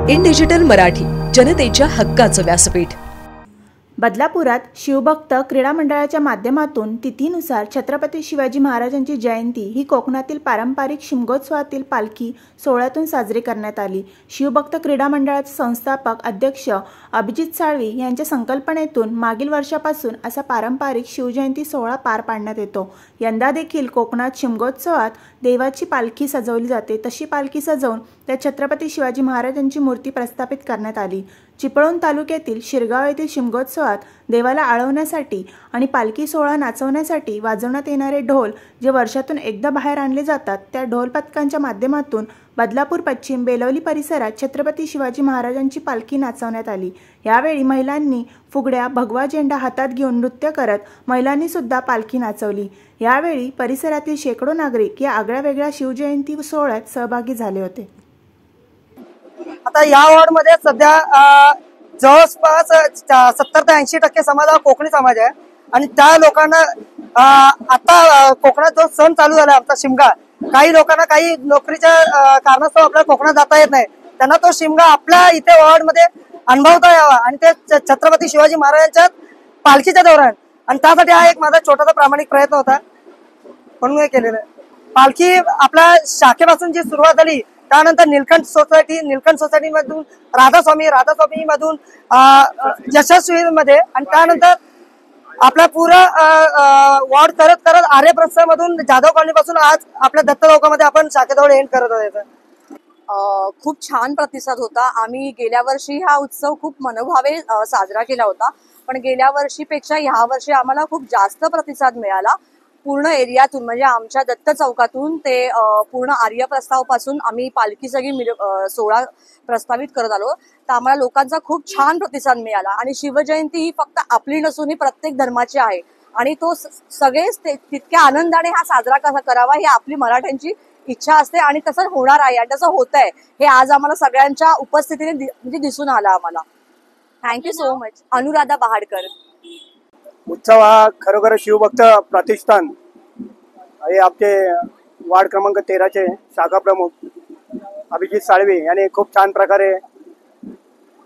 In digital Marathi, जनतेच्या हक्काचं व्यासपीठ। बदलापुरात शिवभक्त क्रीडा मंडळाच्या माध्यमातून तिथीनुसार छत्रपती शिवाजी महाराजांची जयंती ही कोकणातील पारंपरिक शिमगोत्सवातील पालखी सोहळ्यातून साजरी करण्यात आली। शिवभक्त क्रीडा मंडळाचे संस्थापक अध्यक्ष अभिजित साळवी यांच्या संकल्पनेतून मागील वर्षापासून असा पारंपरिक शिवजयंती सोहळा पार पाडण्यात येतो। यंदा देखील कोकणात शिमगोत्सवात देवाची पालखी सजवली जाते। तशी पालखी सजवून त्या छत्रपती शिवाजी महाराजांची मूर्ती प्रस्थापित करण्यात आली। चिपळूण तालुक्यातील शिरगाव येथील शिमगोत्सवात देवाला आळवण्यासाठी आणि पालखी सोहळा नाचवण्यासाठी वाजवण्यात येणारे ढोल जे वर्षातून एकदा बाहेर आणले जातात, त्या ढोल पथकांच्या माध्यमातून बदलापूर पश्चिम बेलवली परिसरात छत्रपती शिवाजी महाराजांची पालखी नाचवण्यात आली। यावेळी महिलांनी फुगड्या, भगवा झेंडा हातात घेऊन नृत्य करत महिलांनी सुद्धा पालखी नाचवली। यावेळी परिसरातील शेकडो नागरिक या आगळ्यावेगळ्या शिवजयंती सोहळ्यात सहभागी झाले होते। आता या वॉर्डमध्ये सध्या जवळपास 70 ते 80% समाज हा कोकणी समाज आहे आणि त्या लोकांना आता कोकणात जो सण चालू झाला आमचा शिमगा, काही लोकांना काही नोकरीच्या कारणास्तव आपल्या कोकणात जाता येत नाही, त्यांना तो शिमगा आपल्या इथे वॉर्डमध्ये अनुभवता यावा आणि ते छत्रपती शिवाजी महाराजांच्या पालखीच्या दौरान, आणि त्यासाठी हा एक माझा छोटासा प्रामाणिक प्रयत्न होता म्हणून हे केलेलं आहे। पालखी आपल्या शाखेपासून जी सुरुवात झाली, त्यानंतर नीलकंठ सोसायटी मधून राधास्वामी मधून यशस्वी मध्ये, आणि त्यानंतर आपला पुरा वॉर्ड करत आर्य प्रस्थ मधून जाधव कॉलनी पासून आज आपल्या दत्त चौकामध्ये आपण शाखेजवळ एंड करत आहोत। खूप छान प्रतिसाद होता। आम्ही गेल्या वर्षी हा उत्सव खूप मनोभावे साजरा केला होता, पण गेल्या वर्षीपेक्षा ह्या वर्षी आम्हाला खूप जास्त प्रतिसाद मिळाला। पूर्ण एरियातून म्हणजे आमच्या दत्त चौकातून ते पूर्ण आर्य प्रस्तावपासून आम्ही पालखी सगळी सोहळा प्रस्तावित करत आलो, तर आम्हाला लोकांचा खूप छान प्रतिसाद मिळाला। आणि शिवजयंती ही फक्त आपली नसून ही प्रत्येक धर्माची आहे आणि तो सगळेच तितक्या आनंदाने हा साजरा कसा करावा ही आपली मराठ्यांची इच्छा असते आणि तसं होणार आहे आणि तसं होत आहे हे आज आम्हाला सगळ्यांच्या उपस्थितीने म्हणजे दिसून आलं आम्हाला। Thank you so much. Anuradha Bahadkar. उत्सव हा खरोखर शिवभक्त प्रतिष्ठान हे आपले वार्ड क्रमांक 13चे शाखा प्रमुख अभिजित साळवी यांनी खूप छान प्रकारे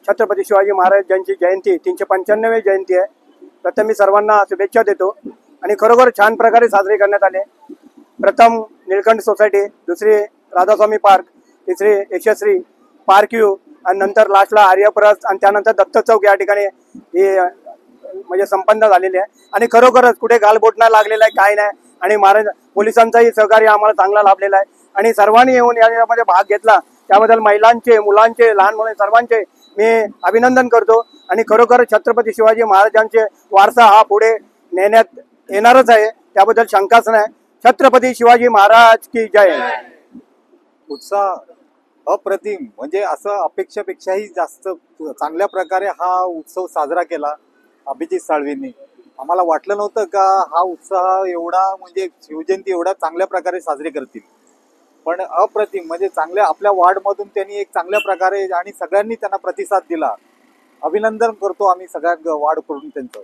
छत्रपती शिवाजी महाराज यांची जयंती 395वी जयंती आहे, प्रथम मी सर्वांना शुभेच्छा देतो आणि खरोखर छान प्रकारे साजरे करण्यात आले। प्रथम नीलकंठ सोसायटी, दुसरी राधास्वामी पार्क, तिसरी यशस्वी पार्क यू आणि नंतर लास्टला आर्यप्रस्थ आणि त्यानंतर दत्त चौक या ठिकाणी हे म्हणजे संपन्न झालेले आहे आणि खरोखरच कुठे गालबोट नाही लागलेला आहे, काय नाही, आणि महाराज पोलिसांचाही सहकार्य आम्हाला चांगला लाभलेला आहे आणि सर्वांनी येऊन यामध्ये भाग घेतला त्याबद्दल महिलांचे, मुलांचे, लहान मुले सर्वांचे मी अभिनंदन करतो आणि खरोखर छत्रपती शिवाजी महाराजांचे वारसा हा पुढे नेण्यात येणारच आहे, त्याबद्दल शंकाच नाही। छत्रपती शिवाजी महाराज की जय। उत्साह अप्रतिम, म्हणजे असं अपेक्षापेक्षाही जास्त चांगल्या प्रकारे हा उत्सव साजरा केला अभिजित साळवींनी। आम्हाला वाटलं नव्हतं का हा उत्साह एवढा म्हणजे शिवजयंती एवढा चांगल्या प्रकारे साजरी करतील, पण अप्रतिम म्हणजे चांगल्या आपल्या वार्डमधून त्यांनी एक चांगल्या प्रकारे आणि सगळ्यांनी त्यांना प्रतिसाद दिला। अभिनंदन करतो आम्ही सगळ्या वार्ड करून त्यांचं।